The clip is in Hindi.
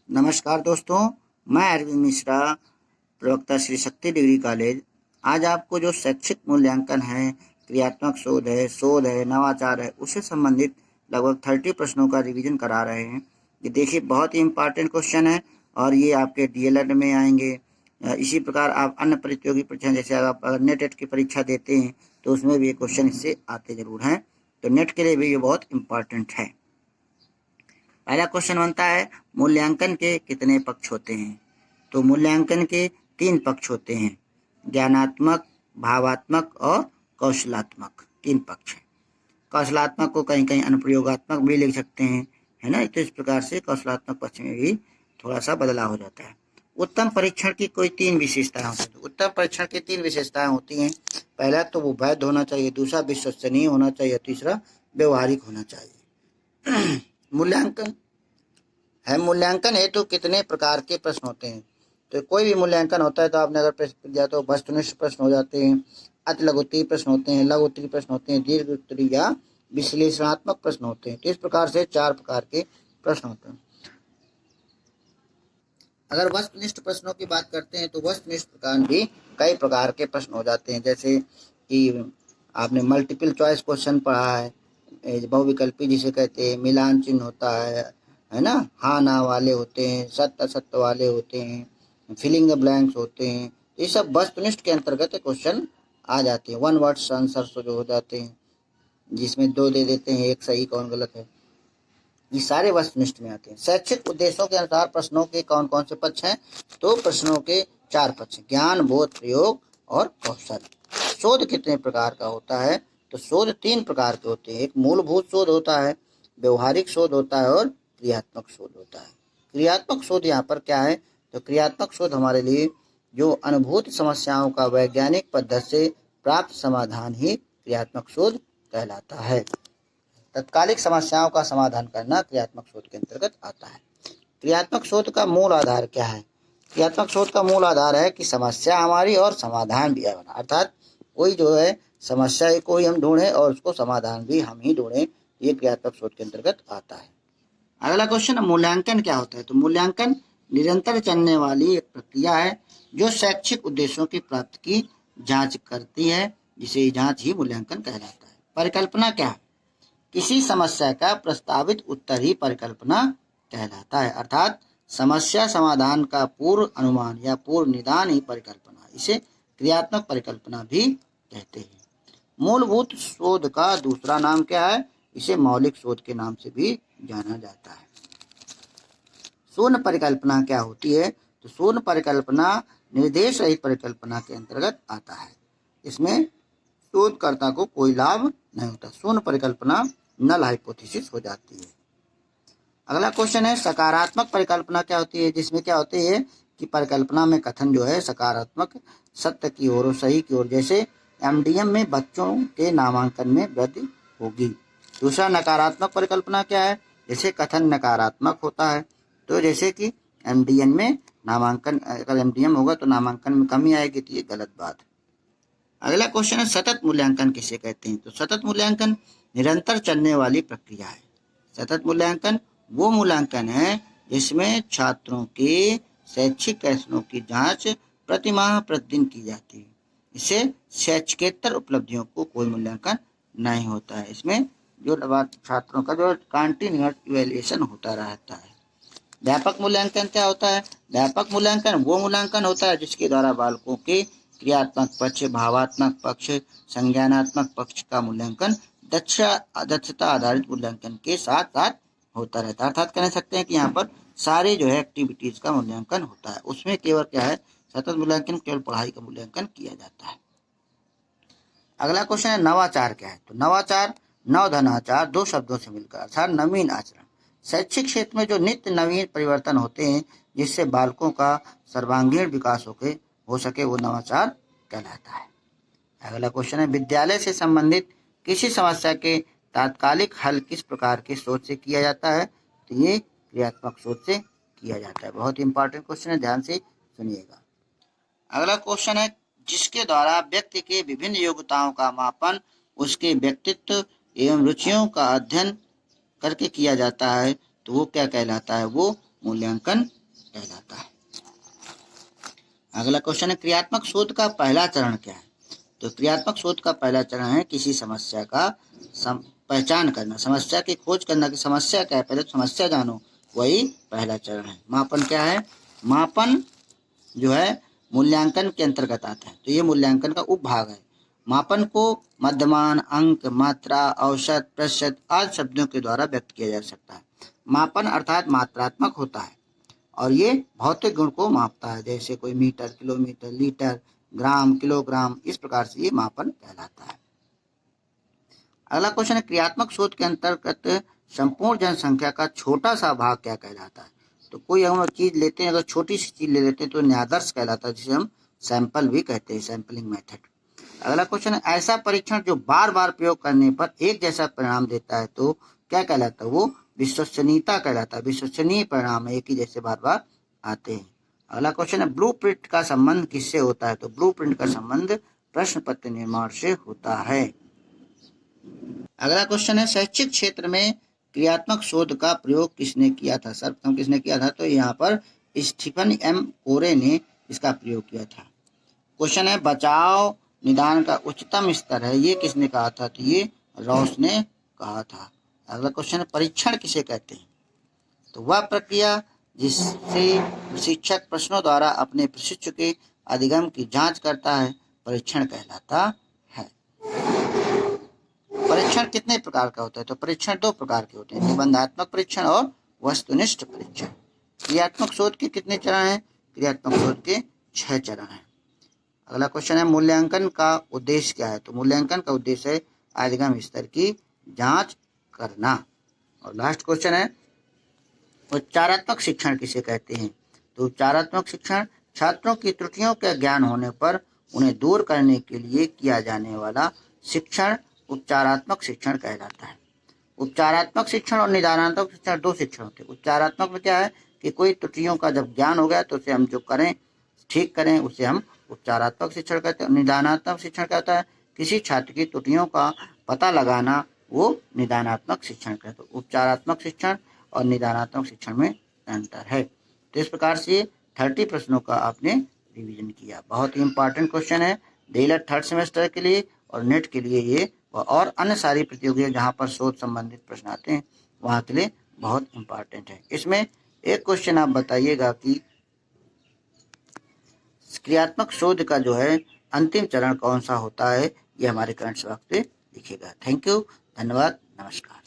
नमस्कार दोस्तों, मैं अरविंद मिश्रा, प्रवक्ता श्री शक्ति डिग्री कॉलेज। आज आपको जो शैक्षिक मूल्यांकन है, क्रियात्मक शोध है, नवाचार है, उससे संबंधित लगभग 30 प्रश्नों का रिवीजन करा रहे हैं। ये देखिए, बहुत ही इम्पोर्टेंट क्वेश्चन है और ये आपके डीएलएड में आएंगे। इसी प्रकार आप अन्य प्रतियोगी परीक्षा, जैसे आप अगर नेट की परीक्षा देते हैं तो उसमें भी ये क्वेश्चन इससे आते जरूर हैं। तो नेट के लिए भी ये बहुत इम्पोर्टेंट है। पहला क्वेश्चन बनता है, मूल्यांकन के कितने पक्ष होते हैं? तो मूल्यांकन के 3 पक्ष होते हैं, ज्ञानात्मक, भावात्मक और कौशलात्मक। 3 पक्ष हैं। कौशलात्मक को कहीं कहीं अनुप्रयोगात्मक भी लिख सकते हैं, है ना। तो इस प्रकार से कौशलात्मक पक्ष में भी थोड़ा सा बदलाव हो जाता है। उत्तम परीक्षण की कोई 3 विशेषताएं होती हैं। तो उत्तम परीक्षण की 3 विशेषताएं होती हैं। पहला तो वो वैध होना चाहिए, दूसरा विश्वसनीय होना चाहिए, तीसरा व्यवहारिक होना चाहिए। मूल्यांकन हेतु कितने प्रकार के प्रश्न होते हैं? तो कोई भी मूल्यांकन होता है तो आपने अगर प्रश्न दिया तो वस्तुनिष्ठ प्रश्न हो जाते हैं, अति लघुत्तरीय प्रश्न होते हैं, लघु उत्तरीय प्रश्न होते हैं, दीर्घ उत्तरीय या विश्लेषणात्मक प्रश्न होते हैं। तो इस प्रकार से 4 प्रकार के प्रश्न होते हैं। अगर वस्तुनिष्ठ प्रश्नों की बात करते हैं तो वस्तुनिष्ठ प्रकार भी कई प्रकार के प्रश्न हो जाते हैं, जैसे कि आपने मल्टीपल चॉइस क्वेश्चन पढ़ा है, बहुविकल्पी जिसे कहते हैं, मिलान चिन्ह होता है ना, हाँ ना वाले होते हैं, सत्य असत्य वाले होते हैं, फिलिंग द ब्लैंक्स होते हैं। ये सब वस्तुनिष्ठ के अंतर्गत क्वेश्चन आ जाते हैं। 1 वर्ड आंसर जो हो जाते हैं, जिसमें 2 दे देते हैं, एक सही कौन गलत है, ये सारे वस्तुनिष्ठ में आते हैं। शैक्षिक उद्देश्यों के अनुसार प्रश्नों के कौन कौन से पक्ष हैं? तो प्रश्नों के 4 पक्ष, ज्ञान, बोध, प्रयोग और कौशल। शोध कितने प्रकार का होता है? तो शोध 3 प्रकार के होते हैं। एक मूलभूत शोध होता है, व्यवहारिक शोध होता है और क्रियात्मक शोध होता है। क्रियात्मक शोध यहाँ पर क्या है? तो क्रियात्मक शोध हमारे लिए जो अनुभूत समस्याओं का वैज्ञानिक पद्धति से प्राप्त समाधान ही क्रियात्मक शोध कहलाता है। तत्कालिक समस्याओं का समाधान करना क्रियात्मक शोध के अंतर्गत आता है। क्रियात्मक शोध का मूल आधार क्या है? क्रियात्मक शोध का मूल आधार है कि समस्या हमारी और समाधान भी हमारा, अर्थात कोई जो है समस्या को ही हम ढूंढें और उसको समाधान भी हम ही ढूंढें। ये क्रियात्मक शोध के अंतर्गत आता है। अगला क्वेश्चन, मूल्यांकन क्या होता है? तो मूल्यांकन निरंतर चलने वाली एक प्रक्रिया है जो शैक्षिक उद्देश्यों की प्राप्ति की जांच करती है, जिसे जांच ही मूल्यांकन कहलाता है। परिकल्पना क्या है? किसी समस्या का प्रस्तावित उत्तर ही परिकल्पना कहलाता है, अर्थात समस्या समाधान का पूर्व अनुमान या पूर्व निदान ही परिकल्पना, इसे क्रियात्मक परिकल्पना भी कहते हैं। मूलभूत शोध का दूसरा नाम क्या है? इसे मौलिक शोध के नाम से भी जाना जाता है। शून्य परिकल्पना क्या होती है? तो शून्य परिकल्पना निर्देश रहित परिकल्पना के अंतर्गत आता है। इसमें शोधकर्ता को कोई लाभ नहीं होता। शून्य परिकल्पना नल हाइपोथेसिस हो जाती है। अगला क्वेश्चन है, सकारात्मक परिकल्पना क्या होती है? जिसमें क्या होती है कि परिकल्पना में कथन जो है सकारात्मक, सत्य की ओर और सही की ओर, जैसे एमडीएम में बच्चों के नामांकन में वृद्धि होगी। दूसरा नकारात्मक परिकल्पना क्या है? जैसे कथन नकारात्मक होता है, तो जैसे कि एमडीएन में नामांकन, अगर एमडीएम होगा तो नामांकन में कमी आएगी, तो ये गलत बात है। अगला क्वेश्चन है, सतत मूल्यांकन किसे कहते हैं? तो सतत मूल्यांकन निरंतर चलने वाली प्रक्रिया है। सतत मूल्यांकन वो मूल्यांकन है जिसमें छात्रों के शैक्षिक प्रश्नों की जांच प्रतिमाह प्रतिदिन की जाती है। इससे शैक्षिकेतर उपलब्धियों को कोई मूल्यांकन नहीं होता है। इसमें जो छात्रों का जो कंटिन्यूअस इवैल्यूएशन होता रहता है। व्यापक मूल्यांकन क्या होता है? व्यापक मूल्यांकन वो मूल्यांकन होता है जिसके द्वारा बालकों के क्रियात्मक पक्ष, भावात्मक पक्ष, संज्ञानात्मक पक्ष का मूल्यांकन दक्षता आधारित मूल्यांकन के साथ साथ होता रहता है। अर्थात कह सकते हैं कि यहाँ पर सारे जो है एक्टिविटीज का मूल्यांकन होता है। उसमें केवल क्या है, सतत मूल्यांकन केवल पढ़ाई का मूल्यांकन किया जाता है। अगला क्वेश्चन है, नवाचार क्या है? तो नवाचार नवधनाचार 2 शब्दों से मिलकर, अर्थात नवीन आचरण। शैक्षिक क्षेत्र में जो नित्य नवीन परिवर्तन होते हैं जिससे बालकों का सर्वांगीण विकास हो सके, वो नवाचार कहलाता है। अगला क्वेश्चन है, विद्यालय से संबंधित किसी समस्या के तात्कालिक हल किस प्रकार की सोच से किया जाता है? तो ये क्रियात्मक सोच से किया जाता है। बहुत इंपॉर्टेंट क्वेश्चन है, ध्यान से सुनिएगा। अगला क्वेश्चन है, जिसके द्वारा व्यक्ति के विभिन्न योग्यताओं का मापन उसके व्यक्तित्व एवं रुचियों का अध्ययन करके किया जाता है, तो वो क्या कहलाता है? वो मूल्यांकन कहलाता है। अगला क्वेश्चन है क्रियात्मक शोध का पहला चरण क्या है? तो क्रियात्मक शोध का पहला चरण है किसी समस्या का पहचान करना, समस्या की खोज करना कि समस्या क्या है, पहले समस्या जानो, वही पहला चरण है। मापन क्या है? मापन जो है मूल्यांकन के अंतर्गत आता है, तो ये मूल्यांकन का उपभाग है। मापन को मध्यमान, अंक, मात्रा, औसत, प्रतिशत आदि शब्दों के द्वारा व्यक्त किया जा सकता है। मापन अर्थात मात्रात्मक होता है और ये भौतिक गुण को मापता है, जैसे कोई मीटर, किलोमीटर, लीटर, ग्राम, किलोग्राम, इस प्रकार से ये मापन कहलाता है। अगला क्वेश्चन है क्रियात्मक शोध के अंतर्गत संपूर्ण जनसंख्या का छोटा सा भाग क्या कहलाता है? तो कोई हम चीज लेते हैं, अगर छोटी सी चीज ले लेते हैं तो न्यादर्श कहलाता है, जिसे हम सैंपल भी कहते हैं, सैंपलिंग मेथड। अगला क्वेश्चन है ऐसा परीक्षण जो बार बार प्रयोग करने पर एक जैसा परिणाम देता है तो क्या कहलाता है? वो विश्वसनीयता कहलाता है। विश्वसनीय परिणाम एक ही जैसे बार बार आते हैं। अगला क्वेश्चन है ब्लूप्रिंट का संबंध किससे होता है? तो ब्लूप्रिंट का संबंध प्रश्न पत्र निर्माण से होता है। अगला क्वेश्चन है शैक्षिक क्षेत्र में क्रियात्मक शोध का प्रयोग किसने किया था? सर्वप्रथम किसने किया था? तो यहाँ पर स्टीफन एम कोरे ने इसका प्रयोग किया था। क्वेश्चन है बचाव निदान का उच्चतम स्तर है, ये किसने कहा था? तो ये रॉस ने कहा था। अगला क्वेश्चन है परीक्षण किसे कहते हैं? तो वह प्रक्रिया जिससे शिक्षक प्रश्नों द्वारा अपने प्रशिक्षु के अधिगम की जांच करता है, परीक्षण कहलाता है। परीक्षण कितने प्रकार का होता है? तो परीक्षण दो प्रकार के होते हैं, निबंधात्मक परीक्षण और वस्तुनिष्ठ परीक्षण। क्रियात्मक शोध के कितने चरण हैं? क्रियात्मक शोध के 6 चरण हैं। अगला क्वेश्चन है मूल्यांकन का उद्देश्य क्या है? तो मूल्यांकन का उद्देश्य है अधिगम स्तर की जांच करना। और लास्ट क्वेश्चन है उपचारात्मक शिक्षण किसे कहते हैं? तो उपचारात्मक शिक्षण छात्रों की त्रुटियों का ज्ञान होने पर उन्हें दूर करने के लिए किया जाने वाला शिक्षण उपचारात्मक शिक्षण कहलाता है। उपचारात्मक शिक्षण और निदानात्मक शिक्षण दो शिक्षण होते हैं। उपचारात्मक में क्या है कि कोई त्रुटियों का जब ज्ञान हो गया तो उसे हम जो करें, ठीक करें, उसे हम उपचारात्मक शिक्षण कहते हैं। निदानात्मक शिक्षण क्या होता है? किसी छात्र की त्रुटियों का पता लगाना, वो निदानात्मक शिक्षण कहते हैं। उपचारात्मक शिक्षण और निदानात्मक शिक्षण में अंतर है। तो इस प्रकार से 30 प्रश्नों का आपने रिवीजन किया। बहुत ही इंपॉर्टेंट क्वेश्चन है डीएलएड थर्ड सेमेस्टर के लिए और नेट के लिए ये और अन्य सारी प्रतियोगिताएं जहाँ पर शोध संबंधित प्रश्न आते हैं वहाँ के लिए बहुत इंपॉर्टेंट है। इसमें एक क्वेश्चन आप बताइएगा कि क्रियात्मक शोध का जो है अंतिम चरण कौन सा होता है, ये हमारे करंट बॉक्स पे लिखिएगा। थैंक यू, धन्यवाद, नमस्कार।